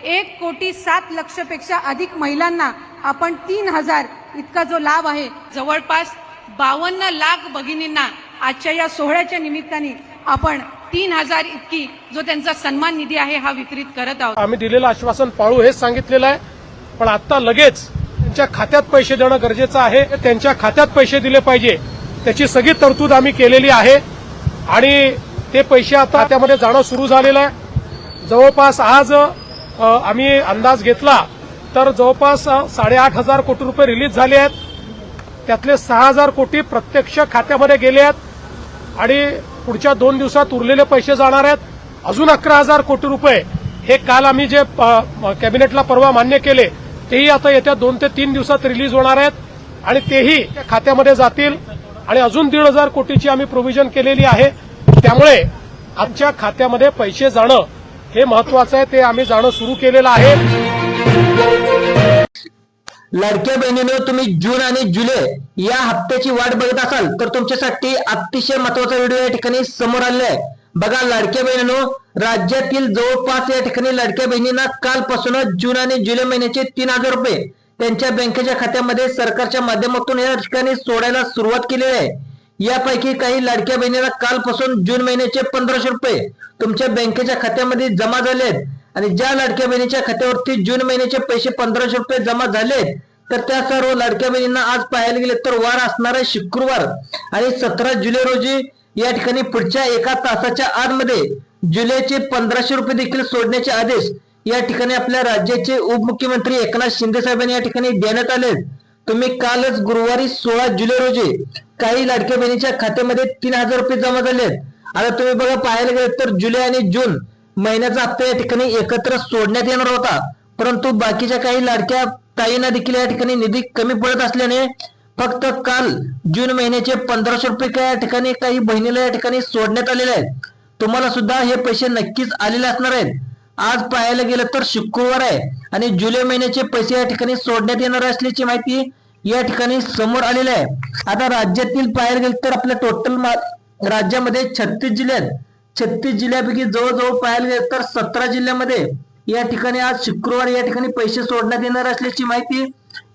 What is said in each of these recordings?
1,07,00,000 अधिक महिलांना आपण 3,000 इतका जो लाभ आहे, जवळपास 52 लाख भगिनींना आजच्या या सोहळ्याच्या निमित्ताने आपण 3,000 इतकी जो त्यांचा सन्मान निधी आहे हा वितरित करत आहोत। आम्ही दिलेलं आश्वासन पाळू हेच सांगितलेलं आहे, पण आता लगेच त्यांच्या खात्यात पैसे देणं गरजेचं आहे। त्यांच्या खात्यात पैसे दिले पाहिजे, त्याची सगळी तरतूद आम्ही केलेली आहे आणि ते पैसे आता त्यामध्ये जाणं सुरू झालेलं आहे। जवळपास आज आम्ही अंदाज घेतला तर जवळपास 8,500 कोटी रुपये रिलीज झाले आहेत, त्यातले 6,000 कोटी प्रत्यक्ष खात्यामध्ये गेले आहेत आणि पुढच्या 2 दिवसात उरलेले पैसे जाणार आहेत। अजून 11,000 कोटी रुपये हे काल आम्ही जे कॅबिनेटला परवा मान्य केले तेही आता येत्या 2 ते 3 दिवसात रिलीज होणार आहेत आणि तेही खात्यामध्ये जातील आणि अजून 1,500 कोटीची आम्ही प्रोव्हिजन केलेली आहे। त्यामुळे आमच्या खात्यामध्ये पैसे जाणं हे महत्वाचं आहे, ते आम्ही जाणं सुरू केलेलं आहे। लाडक्या बहिणींनो, तुम्ही जून आणि जुलै या हप्त्याची वाट बघत असाल तर तुमच्यासाठी अतिशय महत्वाचा व्हिडिओ या ठिकाणी समोर आलेला आहे। बघा लाडक्या बहिणींनो, राज्यातील जवळपास या ठिकाणी लाडक्या बहिणींना कालपासूनच जून आणि जुलै महिन्याचे 3,000 रुपये त्यांच्या बँकेच्या खात्यामध्ये सरकारच्या माध्यमातून या ठिकाणी सोडायला सुरुवात केलेली आहे। यापैकी काही लाडक्या बहिणींना कालपासून जून महिन्याचे 1,500 रुपये तुमच्या बँकेच्या खात्यामध्ये जमा झाले आहेत आणि ज्या लाडक्या बहिणीच्या खात्यावरती जून महिन्याचे पैसे 1,500 रुपये जमा झालेत तर त्या सर्व लाडक्या बहिणींना आज पाहायला गेले तर वार असणार आहे शुक्रवार आणि 17 जुलै रोजी या ठिकाणी पुढच्या 1 तासाच्या आतमध्ये जुलैचे 1,500 रुपये देखील सोडण्याचे आदेश या ठिकाणी आपल्या राज्याचे उपमुख्यमंत्री एकनाथ शिंदे साहेबांनी या ठिकाणी देण्यात आले। तुम्ही कालच गुरुवारी 16 जुलै रोजी काही लाडक्या बहिणीच्या खात्यामध्ये 3,000 रुपये जमा झाले आहेत। आता तुम्ही बघा पाहायला गेले तर जुलै आणि जून महिन्याचा हप्ता या ठिकाणी एकत्र सोडण्यात येणार होता, परंतु बाकीच्या काही लाडक्या ताईंना देखील या ठिकाणी निधी कमी पडत असल्याने फक्त काल जून महिन्याचे 1,500 रुपये या ठिकाणी काही बहिणीला या ठिकाणी सोडण्यात आलेले आहेत। तुम्हाला सुद्धा हे पैसे नक्कीच आलेले असणार आहेत। आज पाहायला गेलं तर शुक्रवार आहे आणि जुलै महिन्याचे पैसे या ठिकाणी सोडण्यात येणार असल्याची माहिती या ठिकाणी समोर आलेली आहे। आता राज्यातील पाहायला गेलं तर आपल्या टोटल राज्यामध्ये 36 जिल्हे आहेत। 36 जिल्ह्यापैकी जवळजवळ पाहायला गेलं तर 17 जिल्ह्यामध्ये या ठिकाणी आज शुक्रवार या ठिकाणी पैसे सोडण्यात येणार असल्याची माहिती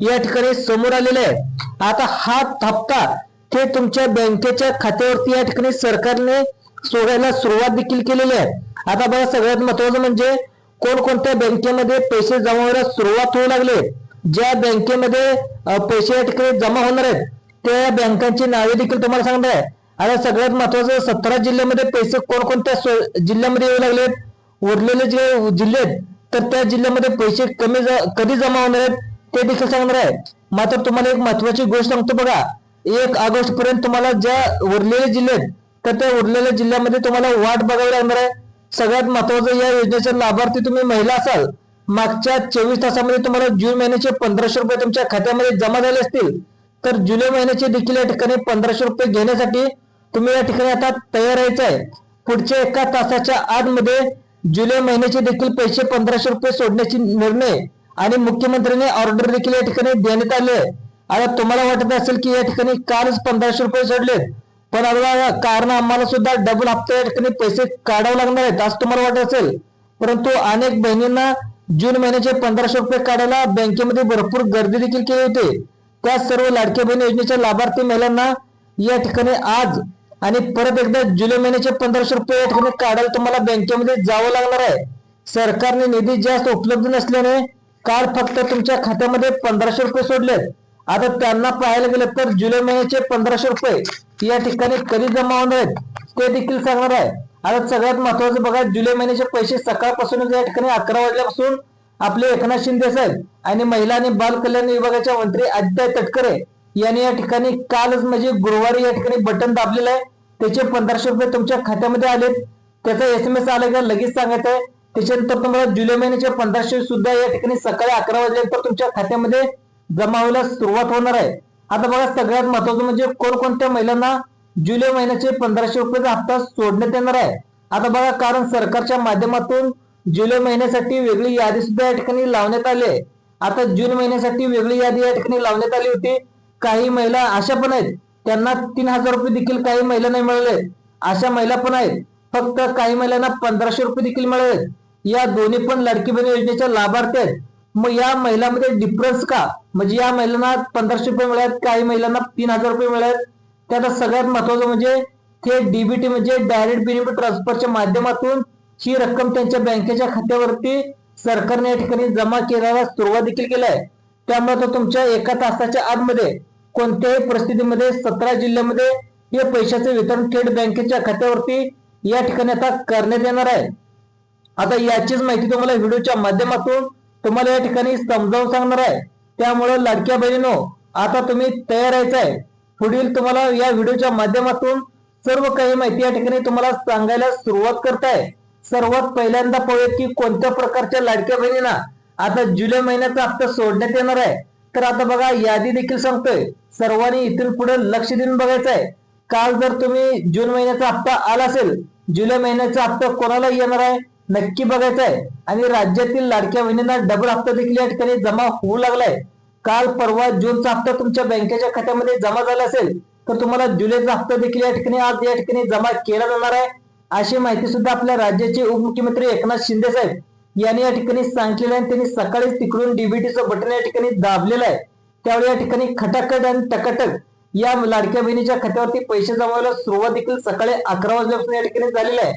या ठिकाणी समोर आलेली आहे। आता हा हप्ता ते तुमच्या बँकेच्या खात्यावरती या ठिकाणी सरकारने सोडायला सुरुवात देखील केलेली आहे। आता बघा सगळ्यात महत्वाचं म्हणजे कोणकोणत्या बँकेमध्ये पैसे जमा व्हायला सुरुवात होऊ लागले। ज्या बँकेमध्ये पैसे या ठिकाणी जमा होणार आहेत त्या बँकांची नावे देखील तुम्हाला सांगणार आहे। आता सगळ्यात महत्वाचं 17 जिल्ह्यामध्ये पैसे कोणकोणत्या जिल्ह्यामध्ये येऊ लागलेत, उरलेले जे जिल्हे आहेत तर त्या जिल्ह्यामध्ये पैसे कधी जमा होणार आहेत ते देखील सांगणार आहे। मात्र तुम्हाला एक महत्वाची गोष्ट सांगतो बघा, 1 ऑगस्ट पर्यंत तुम्हाला ज्या उरलेले जिल्हे आहेत तर त्या उरलेल्या जिल्ह्यामध्ये तुम्हाला वाट बघावी लागणार आहे। सगळ्यात महत्वाचं या योजनेचे लाभार्थी तुम्ही महिला असाल, मागच्या 24 तासामध्ये तुम्हाला जून महिन्याचे 1,500 रुपये तुमच्या खात्यामध्ये जमा झाले असतील तर जुलै महिन्याचे देखील या ठिकाणी 1,500 रुपये घेण्यासाठी तुम्ही या ठिकाणी आता तयार राहायचं आहे। पुढच्या 1 तासाच्या आतमध्ये जुलै महिन्याचे देखील पैसे 1,500 रुपये सोडण्याची निर्णय आणि मुख्यमंत्र्यांनी ऑर्डर देखील या ठिकाणी देण्यात आले आहे। आता तुम्हाला वाटत असेल की या ठिकाणी कालच 1,500 रुपये सोडलेत, पण आता कारण आम्हाला सुद्धा डबल हप्ता या ठिकाणी पैसे काढावे लागणार आहेत असं तुम्हाला वाटत असेल, परंतु अनेक बहिणींना जून महिन्याचे 1,500 रुपये काढायला बँकेमध्ये भरपूर गर्दी देखील केली होती। त्या सर्व लाडक्या बहीण योजनेच्या लाभार्थी महिलांना या ठिकाणी आज आणि परत एकदा जुलै महिन्याचे 1,500 रुपये या ठिकाणी काढायला तुम्हाला बँकेमध्ये जावं लागणार आहे। सरकारने निधी जास्त उपलब्ध नसल्याने काल फक्त तुमच्या खात्यामध्ये 1,500 रुपये सोडलेत। आता त्यांना पाहायला गेलं तर जुलै महिन्याचे 1,500 रुपये या ठिकाणी कधी जमा होणार आहेत ते देखील सांगणार आहे। आता सगळ्यात महत्वाचं बघा, जुलै महिन्याचे पैसे सकाळपासूनच या ठिकाणी 11 वाजल्यापासून आपले एकनाथ शिंदे साहेब आणि महिला आणि बाल कल्याण विभागाच्या मंत्री आदित्य तटकरे यांनी या ठिकाणी कालच म्हणजे गुरुवारी या ठिकाणी बटन दाबलेलं आहे। त्याचे 1,500 रुपये तुमच्या खात्यामध्ये आलेत, त्याचा SMS आला का लगेच सांगायचं आहे। त्याच्यानंतर तुम्हाला जुलै महिन्याचे 1,500 सुद्धा या ठिकाणी सकाळी 11 वाजल्यानंतर तुमच्या खात्यामध्ये जमा व्हायला सुरुवात होणार आहे। आता बघा सगळ्यात महत्वाचं म्हणजे कोणकोणत्या महिलांना जुलै महिन्याचे 1,500 रुपयाचा हप्ता सोडण्यात येणार आहे। आता बघा कारण सरकारच्या माध्यमातून जुलै महिन्यासाठी वेगळी यादी सुद्धा या ठिकाणी लावण्यात आली आहे। आता जून महिन्यासाठी वेगळी यादी या ठिकाणी लावण्यात आली होती। काही महिला अशा पण आहेत त्यांना 3,000 रुपये देखील काही महिलांना मिळाले, अशा महिला पण आहेत फक्त काही महिलांना 1,500 रुपये देखील मिळाले। या दोन्ही पण लाडकी बहीण योजनेच्या लाभार्थी आहेत. मग या महिलांमध्ये डिफरन्स का? म्हणजे या महिलांना 1500 रुपये मिळाले, काही महिलांना 3000 रुपये मिळाले. त्यात सगळ्यात महत्वाचं म्हणजे थेट डीबीटी म्हणजे डायरेक्ट बेनिफिट ट्रान्सफरच्या माध्यमातून ही रक्कम त्यांच्या बँकेच्या खात्यावरती सरकारने या ठिकाणी जमा करायला सुरुवात देखील केली आहे. त्यामुळे तो तुमच्या एका तासाच्या आतमध्ये कोणत्याही परिस्थितीमध्ये 17 जिल्ह्यामध्ये हे पैशाचे वितरण थेट बँकेच्या खात्यावरती या ठिकाणी आता करण्यात येणार आहे. आता याचीच माहिती तुम्हाला व्हिडिओच्या माध्यमातून तुम्हाला या ठिकाणी समजावून सांगणार आहे. त्यामुळे लाडक्या बहिणींनो, आता तुम्ही तयार राहायचं आहे. पुढील तुम्हाला या व्हिडिओच्या माध्यमातून सर्व काही माहिती या ठिकाणी तुम्हाला सांगायला सुरुवात करताय. सर्वात पहिल्यांदा पाहूयात की कोणत्या प्रकारच्या लाडक्या बहिणींना आता जुलै महिन्याचा हप्ता सोडण्यात येणार आहे. तर आता बघा, यादी देखील सांगतोय, सर्वांनी इथून पुढे लक्ष देऊन बघायचं आहे. काल जर तुम्ही जून महिन्याचा हप्ता आला असेल, जुलै महिन्याचा हप्ता कोणाला येणार आहे नक्की बघायचं आहे. आणि राज्यातील लाडक्या बहिणींना डबल हप्ता देखील या ठिकाणी जमा होऊ लागलाय. काल परवा जूनचा हप्ता तुमच्या बँकेच्या खात्यामध्ये जमा झाला असेल तर तुम्हाला जुलैचा हप्ता देखील या ठिकाणी आज या ठिकाणी जमा केला जाणार आहे. अशी माहिती सुद्धा आपल्या राज्याचे उपमुख्यमंत्री एकनाथ शिंदे साहेब यांनी या ठिकाणी सांगितलेलं आहे. त्यांनी सकाळीच तिकडून डीबीटीचं बटन या ठिकाणी दाबलेलं आहे. त्यावेळी या ठिकाणी खटाखट आणि टकाटक या लाडक्या बहिणीच्या खात्यावरती पैसे जमावायला सुरुवात देखील सकाळी 11 वाजल्यापासून या ठिकाणी झालेली आहे.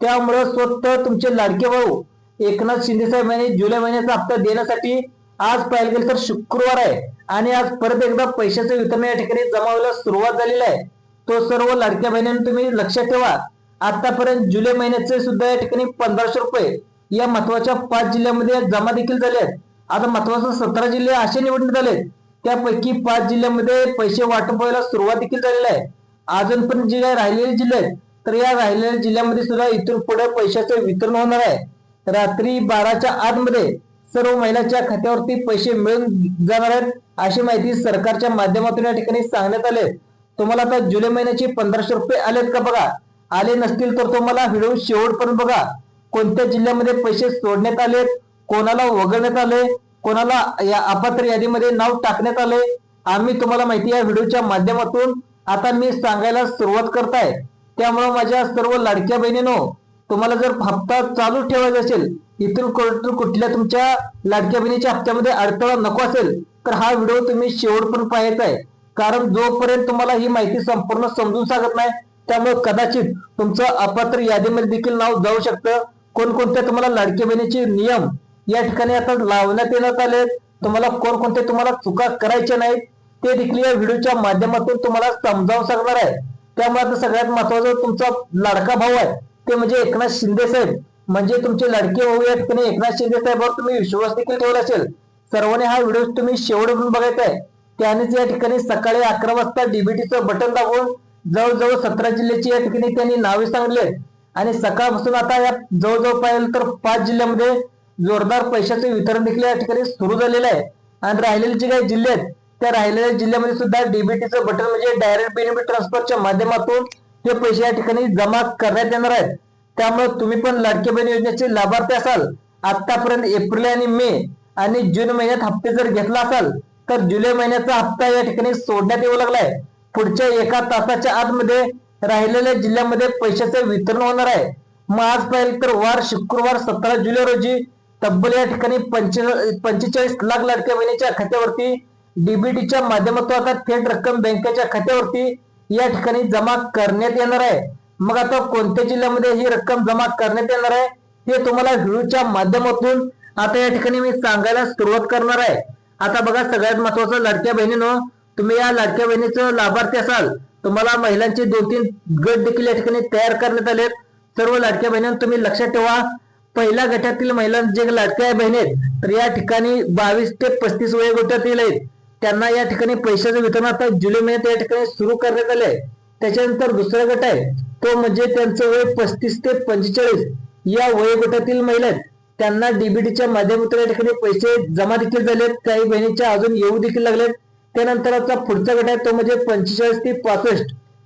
त्यामुळे स्वतः तुमचे लाडके भाऊ एकनाथ शिंदे साहेब यांनी जुलै महिन्याचा हप्ता देण्यासाठी आज पाहायला गेलं तर शुक्रवार आहे आणि आज परत एकदा पैशाचं वितरण या ठिकाणी जमा व्हायला सुरुवात झालेली आहे. तो सर्व लाडक्या बहिणींनी तुम्ही लक्षात ठेवा. आतापर्यंत जुलै महिन्याचे सुद्धा या ठिकाणी 1500 रुपये या महत्वाच्या 5 जिल्ह्यामध्ये जमा देखील झाले आहेत. आता महत्वाचे 17 जिल्हे असे निवडण्यात आले, त्यापैकी 5 जिल्ह्यामध्ये पैसे वाटप व्हायला सुरुवात देखील झालेली आहे. अजून पण जे काही राहिलेले जिल्हे आहेत तर या राहिलेल्या जिल्ह्यामध्ये सुद्धा इथून पुढे पैशाचं वितरण होणार आहे. रात्री 12च्या आतमध्ये सर्व महिलांच्या खात्यावरती पैसे मिळून जाणार आहेत अशी माहिती सरकारच्या माध्यमातून या ठिकाणी सांगण्यात आले. तुम्हाला आता जुलै महिन्याचे 1500 रुपये आलेत का बघा. आले नसतील तर तुम्हाला व्हिडिओ शेवटपर्यंत बघा. कोणत्या जिल्ह्यामध्ये पैसे सोडण्यात आलेत, कोणाला वगळण्यात आले, कोणाला या अपात्र यादीमध्ये नाव टाकण्यात आले, आम्ही तुम्हाला माहिती या व्हिडिओच्या माध्यमातून आता मी सांगायला सुरुवात करताय. त्यामुळे माझ्या सर्व लाडक्या बहिणींनो, तुम्हाला जर हप्ता चालू ठेवायचा असेल, इथून कुठल्या तुमच्या लाडक्या बहिणीच्या हप्त्यामध्ये अडथळा नको असेल तर हा व्हिडिओ तुम्ही शेवटपर्यंत पाहायचा आहे. कारण जोपर्यंत तुम्हाला ही माहिती संपूर्ण समजून सांगत नाही त्यामुळे कदाचित तुमचं अपात्र यादीमध्ये देखील नाव जाऊ शकतं. कोणकोणत्या तुम्हाला लाडक्या बहिणीचे नियम या ठिकाणी आता लावण्यात येण्यात आले, तुम्हाला कोणकोणते तुम्हाला चुका करायच्या नाहीत ते देखील या व्हिडिओच्या माध्यमातून तुम्हाला समजावून सांगणार आहे. त्यामुळे आता सगळ्यात महत्वाचा तुमचा लाडका भाऊ आहे ते म्हणजे एकनाथ शिंदे साहेब, म्हणजे तुमचे लाडके भाऊ या ठिकाणी एकनाथ शिंदे साहेबांवर तुम्ही विश्वास देखील ठेवला असेल. सर्वांनी हा व्हिडिओ तुम्ही शेवटपर्यंत बघायचा आहे. त्यानेच या ठिकाणी सकाळी 11 वाजता डीबीटीचं बटन दाबून जवळजवळ 17 जिल्ह्याची या ठिकाणी त्यांनी नावे सांगितले आणि सकाळपासून आता या जवळजवळ पाहिलं तर 5 जिल्ह्यामध्ये जोरदार पैशाचे वितरण देखील या ठिकाणी सुरू झालेलं आहे. आणि राहिलेले जे काही जिल्हे आहेत त्या राहिलेल्या जिल्ह्यामध्ये सुद्धा डीबीटीचं बटन म्हणजे डायरेक्ट बेनिफिट ट्रान्सफरच्या माध्यमातून हे पैसे या ठिकाणी जमा करण्यात येणार आहेत. त्यामुळे तुम्ही पण लाडकी बहीण योजनेचे लाभार्थी असाल, आतापर्यंत एप्रिल आणि मे आणि जून महिन्यात हप्ते जर घेतला असाल तर जुलै महिन्याचा हप्ता या ठिकाणी सोडण्यात येऊ लागलाय. पुढच्या एका तासाच्या आतमध्ये राहिलेल्या जिल्ह्यामध्ये पैशाचे वितरण होणार आहे. मग आज पाहिलं तर वार शुक्रवार 17 जुलै रोजी तब्बल या ठिकाणी 45 लाख लाडक्या बहिणीच्या खात्यावरती डीबीटीच्या माध्यमातून आता थेट रक्कम बँकेच्या खात्यावरती या ठिकाणी जमा करण्यात येणार आहे. मग आता कोणत्या जिल्ह्यामध्ये ही रक्कम जमा करण्यात येणार आहे हे तुम्हाला व्हिडिओच्या माध्यमातून आता या ठिकाणी मी सांगायला सुरुवात करणार आहे. आता बघा, सगळ्यात महत्वाचं लाडक्या बहिणीनं, तुम्ही या लाडक्या बहिणीचं लाभार्थी असाल, तुम्हाला महिलांचे 2-3 गट देखील या ठिकाणी तयार करण्यात आले. सर्व लाडक्या बहिणींना तुम्ही लक्षात ठेवा, पहिल्या गटातील महिलांचे जे लाडक्या बहिणी आहेत तर या ठिकाणी 22 ते 35 वयोगटातील आहेत. त्यांना या ठिकाणी पैशाचं वितरण आता जुलै महिन्यात या ठिकाणी सुरू करण्यात आले. त्याच्यानंतर दुसरा गट आहे तो म्हणजे त्यांचं वय 35 ते 45 या वयोगटातील महिला आहेत. त्यांना डीबीटीच्या माध्यमातून या ठिकाणी पैसे जमा देखील झालेत, काही बहिणीच्या अजून येऊ देखील लागलेत. त्यानंतरचा पुढचा गट आहे तो म्हणजे 45 ते 65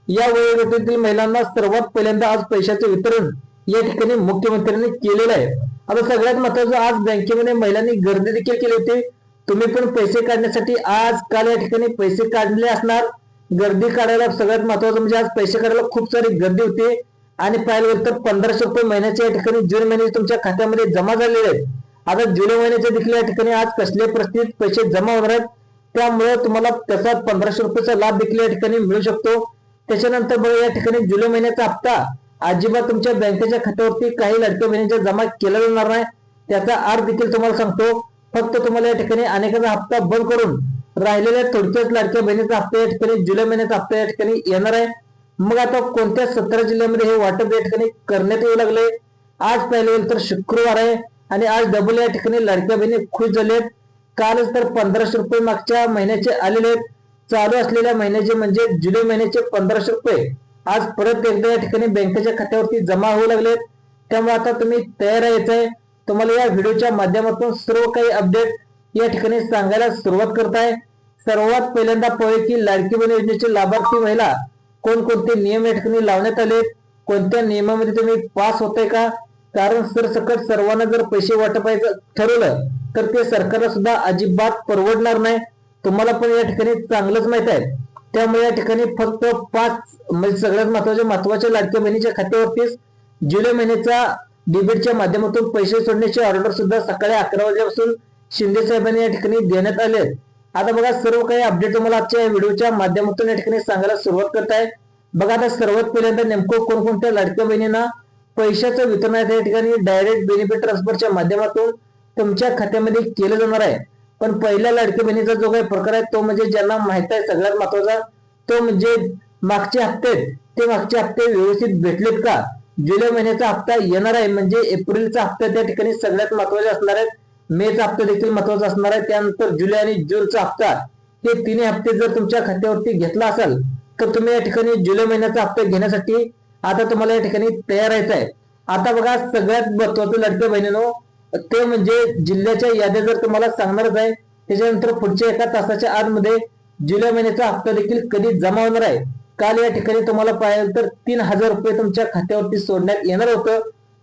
या वयोगटातील महिलांना सर्वात पहिल्यांदा आज पैशाचे वितरण या ठिकाणी मुख्यमंत्र्यांनी केलेलं आहे. आता सगळ्यात महत्वाचं, आज बँकेमध्ये महिलांनी गर्दी देखील केली होती. तुम्ही पण पैसे काढण्यासाठी आज काल या ठिकाणी पैसे काढले असणार. गर्दी काढायला सगळ्यात महत्वाचं म्हणजे आज पैसे काढायला खूप सारी गर्दी होती. आणि पाहिलं तर 1500 रुपये महिन्याच्या या ठिकाणी जून महिन्याचे तुमच्या खात्यामध्ये जमा झालेले आहेत. आता जुलै महिन्याचे देखील या ठिकाणी आज कसल्या परिस्थितीत पैसे जमा होणार आहेत, त्यामुळे तुम्हाला त्याचा 1500 रुपयाचा लाभ देखील या ठिकाणी मिळू शकतो. त्याच्यानंतर बघा या ठिकाणी जुलै महिन्याचा हप्ता अजिबात तुमच्या बँकेच्या खात्यावरती काही लाडक्या बहिणीच्या जमा केला जाणार नाही. त्याचा अर्थ देखील तुम्हाला सांगतो. फक्त तुम्हाला या ठिकाणी अनेकाचा हप्ता बंद करून राहिलेल्या थोडक्याच लाडक्या बहिणीचा हप्ता या ठिकाणी जुलै महिन्याचा हप्ता या ठिकाणी येणार आहे. मग आता कोणत्या 17 जिल्ह्यामध्ये हे वाटप या ठिकाणी करण्यात येऊ लागले. आज पाहिलं तर शुक्रवार आहे आणि आज डबल या ठिकाणी लाडक्या बहिणी खुश झालेत. कालच तर 1500 रुपये मागच्या महिन्याचे आलेले आहेत. चालू असलेल्या महिन्याचे म्हणजे जुलै महिन्याचे 1500 रुपये आज परत एकदा या ठिकाणी बँकेच्या खात्यावरती जमा होऊ लागलेत. त्यामुळे आता तुम्ही तयार यायचंय. तुम्हाला या व्हिडिओच्या माध्यमातून सर्व काही अपडेट या ठिकाणी सांगायला सुरुवात करताय. सर्वात पहिल्यांदा पाहूया की लाडकी बहीण योजनेचे लाभार्थी महिला कोणकोणते नियम या ठिकाणी लावण्यात आले, कोणत्या नियमामध्ये तुम्ही पास होताय का. कारण सरसकट सर्वांना जर पैसे वाटपायचं ठरवलं तर ते सरकारला सुद्धा अजिबात परवडणार नाही. तुम्हाला पण या ठिकाणी चांगलंच माहित आहे. त्यामुळे या ठिकाणी फक्त 5 म्हणजे सगळ्यात महत्वाच्या लाडक्या बहिणीच्या खात्यावरतीच जुलै महिन्याचा डेबिटच्या माध्यमातून पैसे सोडण्याचे ऑर्डर सुद्धा सकाळी 11 वाजल्यापासून शिंदे साहेबांनी या ठिकाणी देण्यात आले. आता बघा सर्व काही अपडेट तुम्हाला आजच्या या व्हिडिओच्या माध्यमातून या ठिकाणी सांगायला सुरुवात करताय. बघा आता सर्वात पहिल्यांदा नेमकं कोणकोणत्या लाडक्या बहिणींना पैशाचं वितरण या ठिकाणी डायरेक्ट बेनिफिट ट्रान्सफरच्या माध्यमातून तुमच्या खात्यामध्ये केलं जाणार आहे. पण पहिल्या लाडक्या बहिणीचा जो काही प्रकार आहे तो म्हणजे ज्यांना माहित आहे सगळ्यात महत्वाचा तो म्हणजे मागचे हप्ते व्यवस्थित भेटलेत का. जुलै महिन्याचा हप्ता येणार आहे म्हणजे एप्रिलचा हप्ता त्या ठिकाणी सगळ्यात महत्वाचे असणार आहेत. मेचा हप्ता देखील महत्वाचा असणार आहे. त्यानंतर जुलै आणि जूनचा हप्ता हे तिन्ही हप्ते जर तुमच्या खात्यावरती घेतला असेल तर तुम्ही या ठिकाणी जुलै महिन्याचा हप्ता घेण्यासाठी आता तुम्हाला या ठिकाणी तयार व्हायचं आहे. आता बघा सगळ्यात महत्वाचं लाडक्या बहिणीनो ते म्हणजे जिल्ह्याच्या याद्या जर तुम्हाला सांगणारच आहे. त्याच्यानंतर पुढच्या 1 तासाच्या आतमध्ये जुलै महिन्याचा हप्ता देखील कधी जमा होणार आहे. काल या ठिकाणी तुम्हाला पाहिलं तर 3000 रुपये तुमच्या खात्यावरती सोडण्यात येणार होतं.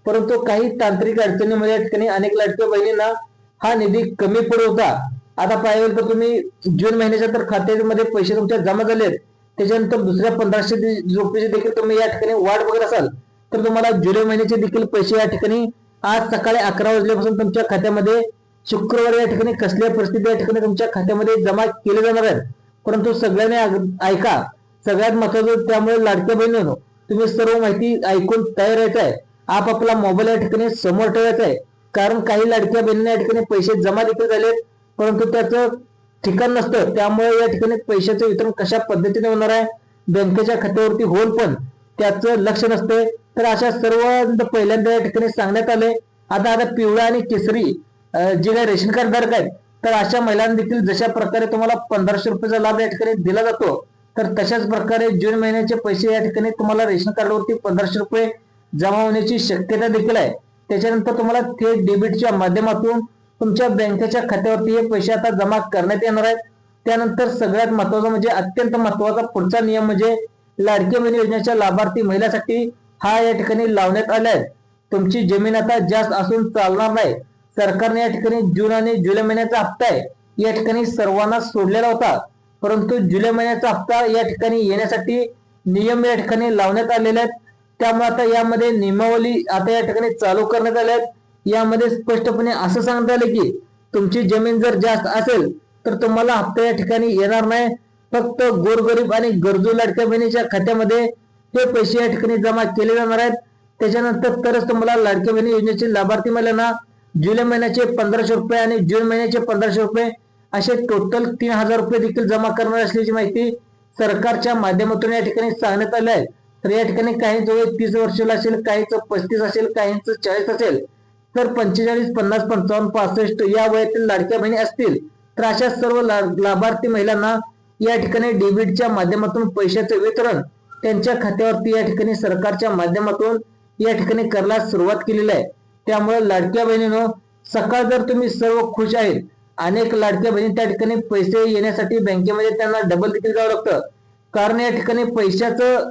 परंतु काही तांत्रिक अडचणीमुळे या ठिकाणी अनेक लाडक्या बहिणींना हा निधी कमी पडत होता. आता पाहिलं तर तुम्ही जून महिन्याच्या तर खात्यामध्ये पैसे तुमच्या जमा झालेत. त्याच्यानंतर दुसऱ्या 1500 रुपयाची देखील तुम्ही या ठिकाणी वाट बघत असाल तर तुम्हाला जुलै महिन्याचे देखील पैसे या ठिकाणी आज सकाळी 11 वाजल्यापासून तुमच्या खात्यामध्ये शुक्रवार या ठिकाणी कसल्या परिस्थिती या ठिकाणी तुमच्या खात्यामध्ये जमा केले जाणार आहेत. परंतु सगळ्यांनी ऐका सगळ्यात महत्वाचं. त्यामुळे लाडक्या बहिणींनो तुम्ही सर्व माहिती ऐकून तयार व्हायचं आहे. आपापला मोबाईल या ठिकाणी समोर ठेवायचा आहे. कारण काही लाडक्या बहिणींना या ठिकाणी पैसे जमा देखील झालेत परंतु त्याचं ठिकाण नसतं. त्यामुळे या ठिकाणी पैशाचं वितरण कशा पद्धतीने होणार आहे बँकेच्या खात्यावरती होऊन पण त्याचं लक्ष नसतंय. तर अशा सर्व पहिल्यांदा या ठिकाणी सांगण्यात आले. आता पिवळा आणि केसरी जे काही रेशन कार्ड धारक आहेत तर अशा महिलांना देखील जशा प्रकारे तुम्हाला 1500 रुपयाचा लाभ या ठिकाणी दिला जातो तर तशाच प्रकारे जून महिन्याचे पैसे या ठिकाणी तुम्हाला रेशन कार्डवरती 1500 रुपये जमा होण्याची शक्यता देखील आहे. त्याच्यानंतर तुम्हाला थेट डेबिटच्या माध्यमातून तुमच्या बँकेच्या खात्यावरती हे पैसे आता जमा करण्यात येणार आहेत. त्यानंतर सगळ्यात महत्वाचा म्हणजे अत्यंत महत्वाचा पुढचा नियम म्हणजे लाडकी बहीण योजनेच्या लाभार्थी महिलांसाठी हा या ठिकाणी लावण्यात आलाय. तुमची जमीन आता जास्त असून चालणार नाही. सरकारने या ठिकाणी जून आणि जुलै महिन्याचा हप्ता आहे या ठिकाणी सर्वांना सोडलेला होता. परंतु जुलै महिन्याचा हप्ता या ठिकाणी येण्यासाठी नियम या ठिकाणी लावण्यात आलेले आहेत. त्यामुळे आता यामध्ये नियमावली आता या ठिकाणी चालू करण्यात आल्या आहेत. यामध्ये स्पष्टपणे असं सांगण्यात आले की तुमची जमीन जर जास्त असेल तर तुम्हाला हप्ता या ठिकाणी येणार नाही. फक्त गोरगरीब आणि गरजू लाडक्या बहिणीच्या खात्यामध्ये हे पैसे या ठिकाणी जमा केले जाणार आहेत. त्याच्यानंतर तरच तुम्हाला लाडक्या बहिणी योजनेचे लाभार्थी महिलांना जुलै महिन्याचे 1500 रुपये आणि जून महिन्याचे 1500 रुपये असे टोटल 3000 रुपये देखील जमा करणार असल्याची माहिती सरकारच्या माध्यमातून या ठिकाणी सांगण्यात आले आहे. तर या ठिकाणी काही जवळ 30 वर्षाला असेल, काहीच 35 असेल, काहींच 40 असेल, तर 45, 50, 55, 65 या वयातील लाडक्या बहिणी असतील तर अशा सर्व लाभार्थी महिलांना या ठिकाणी डेबिटच्या माध्यमातून पैशाचे वितरण त्यांच्या खात्यावरती या ठिकाणी सरकारच्या माध्यमातून या ठिकाणी करायला सुरुवात केलेली आहे. त्यामुळे लाडक्या बहिणींनो सकाळ जर तुम्ही सर्व खुश आहेत. अनेक लाडक्या बहिणी त्या ठिकाणी पैसे येण्यासाठी बँकेमध्ये त्यांना डबल देखील जावं लागतं. कारण या ठिकाणी पैशाचं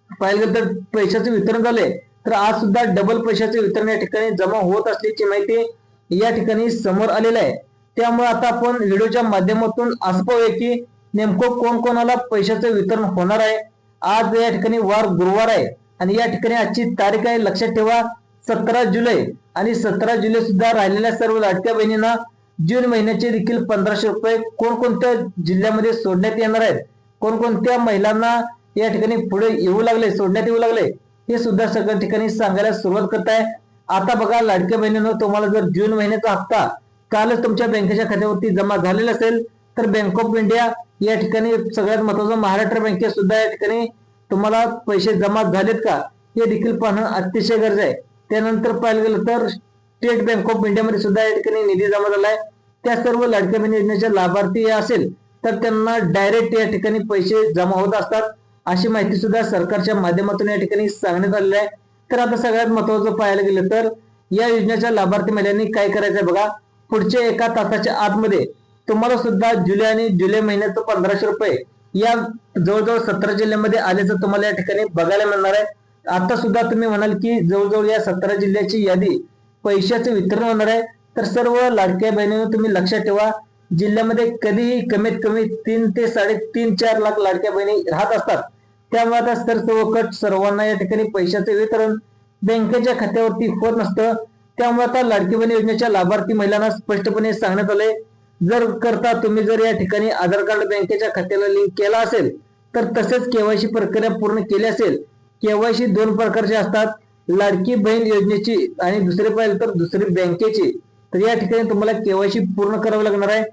पाहिलं तर पैशाचं वितरण झालंय तर आज सुद्धा डबल पैशाचे वितरण या ठिकाणी जमा होत असल्याची माहिती या ठिकाणी समोर आलेलं आहे. त्यामुळे आता आपण व्हिडिओच्या माध्यमातून असं पाहूया की नेमकं कोण कोणाला पैशाचं वितरण होणार आहे. आज या ठिकाणी वार गुरुवार आहे आणि या ठिकाणी आजची तारीख आहे, लक्षात ठेवा 17 जुलै. आणि 17 जुलै सुद्धा राहिलेल्या सर्व लाडक्या बहिणींना जून महिन्याचे देखील 1500 रुपये कोणकोणत्या जिल्ह्यामध्ये सोडण्यात येणार आहेत, कोणकोणत्या महिलांना या ठिकाणी पुढे येऊ लागले, सोडण्यात येऊ लागले, हे सुद्धा सगळ्या ठिकाणी सांगायला सुरुवात करत आहे. आता बघा लाडक्या बहिणींनो, तुम्हाला जर जून महिन्याचा हप्ता कालच तुमच्या बँकेच्या खात्यावरती जमा झालेला असेल तर बँक ऑफ इंडिया या ठिकाणी सगळ्यात महत्वाचं महाराष्ट्र बँकेत सुद्धा या ठिकाणी तुम्हाला पैसे जमा झालेत का हे देखील पाहणं अतिशय गरजेचं आहे. त्यानंतर पाहायला गेलं तर स्टेट बँक ऑफ इंडियामध्ये सुद्धा या ठिकाणी निधी जमा झालाय. त्या सर्व लाडक्या बहिणी योजनेचे लाभार्थी असेल तर त्यांना डायरेक्ट या ठिकाणी पैसे जमा होत असतात, अशी माहिती सुद्धा सरकारच्या माध्यमातून या ठिकाणी सांगण्यात आलेली आहे. तर आता सगळ्यात महत्वाचं पाहायला गेलं तर या योजनेच्या लाभार्थी महिलांनी काय करायचंय बघा, पुढच्या 1 तासाच्या आतमध्ये तुम्हाला सुद्धा जुलै आणि जुलै महिन्याचं 1500 रुपये या जवळजवळ 17 जिल्ह्यामध्ये आल्याचं तुम्हाला या ठिकाणी बघायला मिळणार आहे. आता सुद्धा तुम्ही म्हणाल की जवळजवळ या 17 जिल्ह्याची यादी पैशाचं वितरण होणार आहे. तर सर्व लाडक्या बहिणींनो तुम्ही लक्षात ठेवा, जिल्ह्यामध्ये कधीही कमीत कमी 3 ते 3.5-4 लाख लाडक्या बहिणी राहत असतात. त्यामुळे आता सरसकट सर्वांना या ठिकाणी पैशाचे वितरण बँकेच्या खात्यावरती होत नसतं. त्यामुळे आता लाडकी बहीण योजनेच्या लाभार्थी महिलांना स्पष्टपणे सांगण्यात आले, जर करता तुम्ही जर या ठिकाणी आधार कार्ड बँकेच्या खात्याला लिंक केला असेल तर तसेच केवायसी प्रक्रिया पूर्ण केली असेल. केवायसी 2 प्रकारचे असतात, लाडकी बहीण योजनेची आणि दुसरे पाहिजे तर दुसरी बँकेची. तर या ठिकाणी तुम्हाला केवायसी पूर्ण करावं लागणार आहे,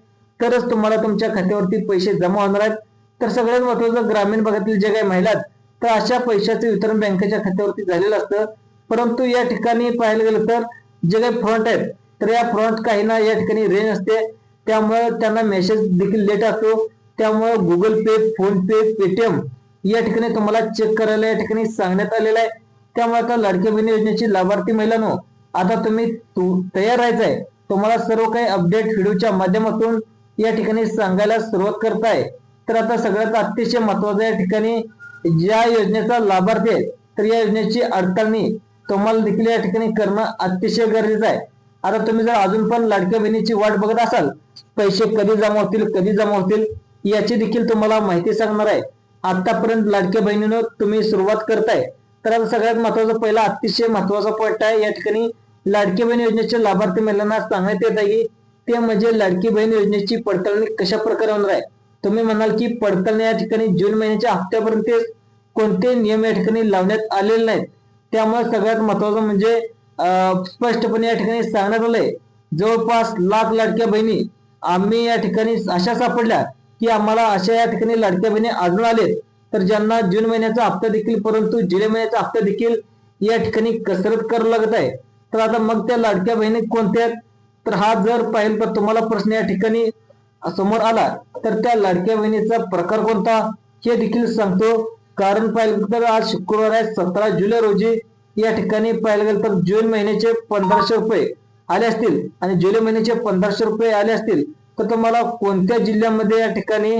तरच तुम्हाला तुमच्या खात्यावरती पैसे जमा होणार आहेत. तर सगळ्यात महत्वाचं ग्रामीण भागातील जे काही महिला आहेत तर अशा पैशाचे वितरण बँकेच्या खात्यावरती झालेलं असतं. परंतु या ठिकाणी पाहायला गेलं तर जे काही फ्रंट आहेत तर या फ्रंट काही ना या ठिकाणी रेंज असते, त्यामुळे त्यांना मेसेज देखील लेट असतो. त्यामुळे गुगल पे, फोन पे, पेटीएम या ठिकाणी तुम्हाला चेक करायला या ठिकाणी सांगण्यात आलेलं आहे. त्यामुळे आता लाडकी बहीण योजनेची लाभार्थी महिलांनो, आता तुम्ही तयार राहायचं आहे. तुम्हाला सर्व काही अपडेट व्हिडिओच्या माध्यमातून या ठिकाणी सांगायला सुरुवात करताय. तर आता सगळ्यात अतिशय महत्वाचं या ठिकाणी ज्या योजनेचा लाभार्थी आहे तर या योजनेची अडचणी तुम्हाला देखील या ठिकाणी करणं अतिशय गरजेचं आहे. आता तुम्ही जर अजून पण लाडक्या बहिणीची वाट बघत असाल, पैसे कधी जमा होतील याची देखील तुम्हाला माहिती सांगणार आहे. आतापर्यंत लाडक्या बहिणीनं तुम्ही सुरुवात करताय तर आता सगळ्यात महत्वाचं पहिला अतिशय महत्वाचा पॉईंट आहे या ठिकाणी लाडकी बहीण योजनेच्या लाभार्थी महिलांना सांगण्यात येत आहे की ते म्हणजे लाडकी बहीण योजनेची पडताळणी कशा प्रकारे होणार आहे. तुम्ही म्हणाल की पडताळणी या ठिकाणी जून महिन्याच्या हप्त्यापर्यंत कोणते नियम या ठिकाणी लावण्यात आलेले नाहीत. त्यामुळे सगळ्यात महत्वाचं म्हणजे स्पष्टपणे या ठिकाणी सांगण्यात आलंय, जवळपास लाख लाडक्या बहिणी आम्ही या ठिकाणी अशा सापडल्या की आम्हाला अशा या ठिकाणी लाडक्या बहिणी आढळून आलेत तर ज्यांना जून महिन्याचा हप्ता देखील परंतु जुलै महिन्याचा हप्ता देखील या ठिकाणी कसरत करावं लागत आहे. तर आता मग त्या लाडक्या बहिणी कोणत्या, तर हा जर पाहिलं तर तुम्हाला प्रश्न या ठिकाणी समोर आला तर त्या लाडक्या बहिणीचा प्रकार कोणता हे देखील सांगतो. कारण पाहिलं तर आज शुक्रवार आहे 17 जुलै रोजी या ठिकाणी पाहिलं गेलं तर जून महिन्याचे 1500 रुपये आले असतील आणि जुलै महिन्याचे 1500 रुपये आले असतील तर तुम्हाला कोणत्या जिल्ह्यामध्ये या ठिकाणी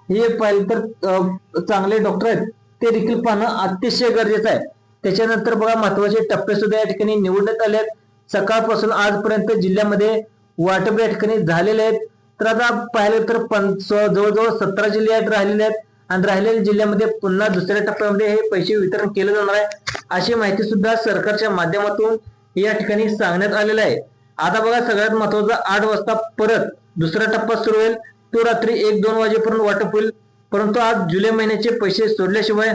हे पाहिलं तर चांगले डॉक्टर आहेत ते देखील पाहणं अतिशय गरजेचं आहे. त्याच्यानंतर बघा महत्वाचे टप्पे सुद्धा या ठिकाणी निवडण्यात आले आहेत. सकाळपासून आजपर्यंत जिल्ह्यामध्ये वाटप या ठिकाणी झालेले आहेत. तर आता पाहिलं तर जवळजवळ 17 जिल्हे राहिलेले आहेत आणि राहिलेल्या जिल्ह्यामध्ये पुन्हा दुसऱ्या टप्प्यामध्ये हे पैसे वितरण केले जाणार आहे, अशी माहिती सुद्धा सरकारच्या माध्यमातून या ठिकाणी सांगण्यात आलेलं आहे. आता बघा सगळ्यात महत्वाचं 8 वाजता परत दुसरा टप्पा सुरू होईल, तो रात्री 1-2 वाजेपर्यंत वाटप होईल. परंतु आज जुलै महिन्याचे पैसे सोडल्याशिवाय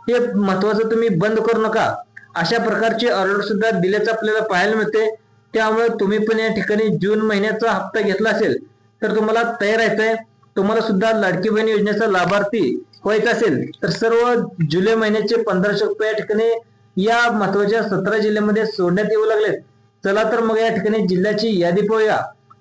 हे महत्वाचं तुम्ही बंद करू नका, अशा प्रकारचे ऑर्डर सुद्धा दिल्याचं आपल्याला पाहायला मिळते. त्यामुळे तुम्ही पण या ठिकाणी जून महिन्याचा हप्ता घेतला असेल तर तुम्हाला तयार राहायचंय. तुम्हाला सुद्धा लाडकी बहीण योजनेचा लाभार्थी व्हायचा असेल तर सर्व जुलै महिन्याचे 1500 रुपये या ठिकाणी या महत्वाच्या 17 जिल्ह्यामध्ये सोडण्यात येऊ लागलेत. चला तर मग या ठिकाणी जिल्ह्याची यादी पाहूया.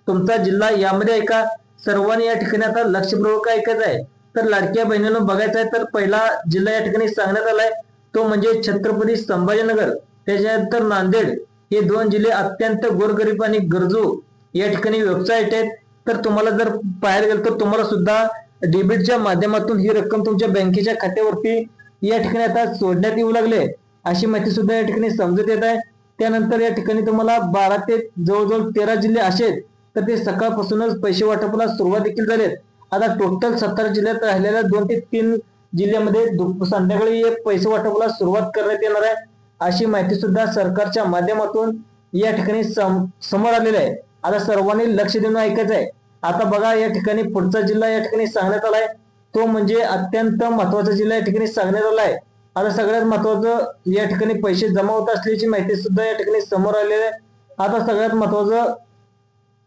तुमचा जिल्हा यामध्ये आहे का? सर्वांनी या ठिकाणी आता लक्षपूर्वक ऐकायचं आहे. तर लाडक्या बहिणींना बघायचं आहे तर पहिला जिल्हा या ठिकाणी सांगण्यात आलाय तो म्हणजे छत्रपती संभाजीनगर. त्याच्यानंतर नांदेड. हे 2 जिल्हे अत्यंत गोरगरीब आणि गरजू या ठिकाणी वेबसाईट आहेत. तर तुम्हाला जर पाहायला गेलं तर तुम्हाला सुद्धा डेबिटच्या माध्यमातून ही रक्कम तुमच्या बँकेच्या खात्यावरती या ठिकाणी आता सोडण्यात येऊ लागले, अशी माहिती सुद्धा या ठिकाणी समजत येत आहे. त्यानंतर या ठिकाणी तुम्हाला 12 ते जवळजवळ 13 जिल्हे असे आहेत तर ते सकाळपासूनच पैसे वाटपाला सुरुवात देखील झालेत. आता टोटल 17 जिल्ह्यात राहिलेल्या 2 ते 3 जिल्ह्यामध्ये संध्याकाळी पैसे वाटपाला सुरुवात करण्यात येणार आहे, अशी माहिती सुद्धा सरकारच्या माध्यमातून या ठिकाणी समोर आलेलं आहे. आता सर्वांनी लक्ष देऊन ऐकायचं आहे. आता बघा, या ठिकाणी पुढचा जिल्हा या ठिकाणी सांगण्यात आलाय, तो म्हणजे अत्यंत महत्वाचा जिल्हा या ठिकाणी सांगण्यात आलाय. आता सगळ्यात महत्वाचं या ठिकाणी पैसे जमा होत असल्याची माहिती सुद्धा या ठिकाणी समोर आलेली आहे. आता सगळ्यात महत्वाचं,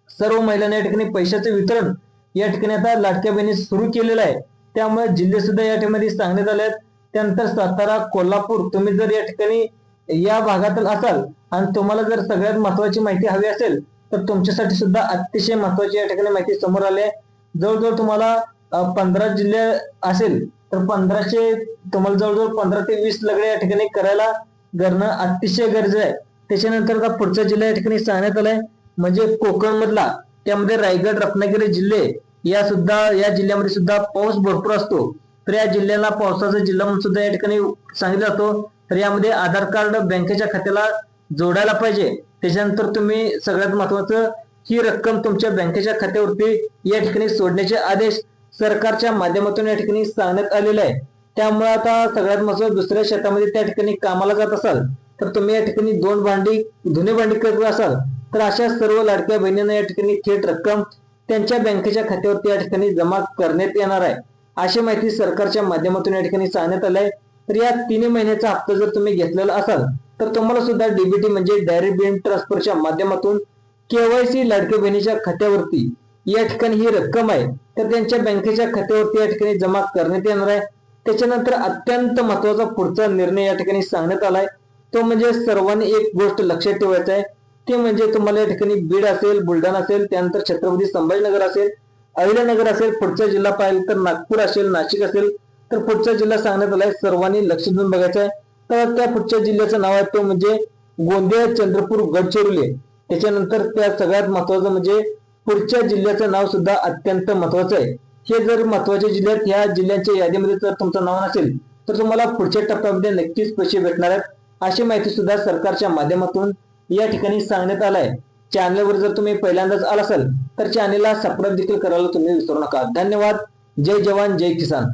सर्व महिलांना या ठिकाणी पैशाचे वितरण या ठिकाणी आता लाडक्या बहिणी सुरू केलेलं आहे. त्यामुळे जिल्हे सुद्धा या ठिकाणी सांगण्यात आले आहेत. त्यानंतर सातारा, कोल्हापूर, तुम्ही जर या ठिकाणी या भागातील असाल आणि तुम्हाला जर सगळ्यात महत्वाची माहिती हवी असेल तर तुमच्यासाठी सुद्धा अतिशय महत्वाची या ठिकाणी माहिती समोर आली आहे. जवळजवळ तुम्हाला 15 जिल्हे असेल तर 1500 तुम्हाला जवळजवळ 15 ते 20 लगडे या ठिकाणी करायला करणं अतिशय गरजेचं आहे. त्याच्यानंतर आता पुढचा जिल्हा या ठिकाणी सांगण्यात आलाय म्हणजे कोकण मधला, त्यामध्ये रायगड, रत्नागिरी जिल्हे या जिल्ह्यामध्ये सुद्धा पाऊस भरपूर असतो. तर या जिल्ह्याला पावसाचा जिल्हा म्हणून सुद्धा या ठिकाणी सांगितलं जातो. तर यामध्ये आधार कार्ड बँकेच्या खात्याला जोडायला पाहिजे. त्याच्यानंतर तुम्ही सगळ्यात महत्वाचं, ही रक्कम तुमच्या बँकेच्या खात्यावरती या ठिकाणी सोडण्याचे आदेश सरकारच्या माध्यमातून या ठिकाणी सांगण्यात आलेले आहे. त्यामुळे आता सगळ्यात महत्वाचं, दुसऱ्या शेतामध्ये त्या ठिकाणी कामाला जात असाल तर तुम्ही या ठिकाणी धुणे भांडी करत असाल तर अशा सर्व लाडक्या बहिणींना या ठिकाणी थेट रक्कम त्यांच्या बँकेच्या खात्यावरती या ठिकाणी जमा करण्यात येणार आहे, अशी माहिती सरकारच्या माध्यमातून या ठिकाणी सांगण्यात आली आहे. तर या 3 महिन्याचा हप्ता जर तुम्ही घेतलेला असाल तर तुम्हाला सुद्धा डीबीटी म्हणजे डायरेक्ट बेनिफिट ट्रान्सफरच्या माध्यमातून केवायसी लाडक्या बहिणीच्या खात्यावरती या ठिकाणी ही रक्कम आहे तर त्यांच्या बँकेच्या खात्यावरती या ठिकाणी जमा करण्यात येणार आहे. त्याच्यानंतर अत्यंत महत्वाचा पुढचा निर्णय या ठिकाणी सांगण्यात आलाय, तो म्हणजे सर्वांनी एक गोष्ट लक्षात ठेवायचं आहे, ते म्हणजे तुम्हाला या ठिकाणी बीड असेल, बुलढाणा असेल, त्यानंतर छत्रपती संभाजीनगर असेल, अहिल्यानगर असेल, पुढचा जिल्हा पाहिजे तर नागपूर असेल, नाशिक असेल, तर पुढचा जिल्हा सांगण्यात आलाय. सर्वांनी लक्ष देऊन बघायचं आहे. तर त्या पुढच्या जिल्ह्याचं नाव आहे तो म्हणजे गोंदिया, चंद्रपूर, गडचिरोली. त्याच्यानंतर त्या सगळ्यात महत्वाचं म्हणजे पुढच्या जिल्ह्याचं नाव सुद्धा अत्यंत महत्वाचं आहे. हे जर महत्वाचे जिल्हे आहेत, ह्या जिल्ह्यांच्या यादीमध्ये जर तुमचं नाव नसेल तर तुम्हाला पुढच्या टप्प्यामध्ये नक्कीच पैसे भेटणार आहेत, अशी माहिती सुद्धा सरकारच्या माध्यमातून या ठिकाणी सांगण्यात आलं आहे. चॅनलवर जर तुम्ही पहिल्यांदाच आला असाल तर चॅनलला सबस्क्राईब देखील करायला तुम्ही विसरू नका. धन्यवाद. जय जवान, जय किसान.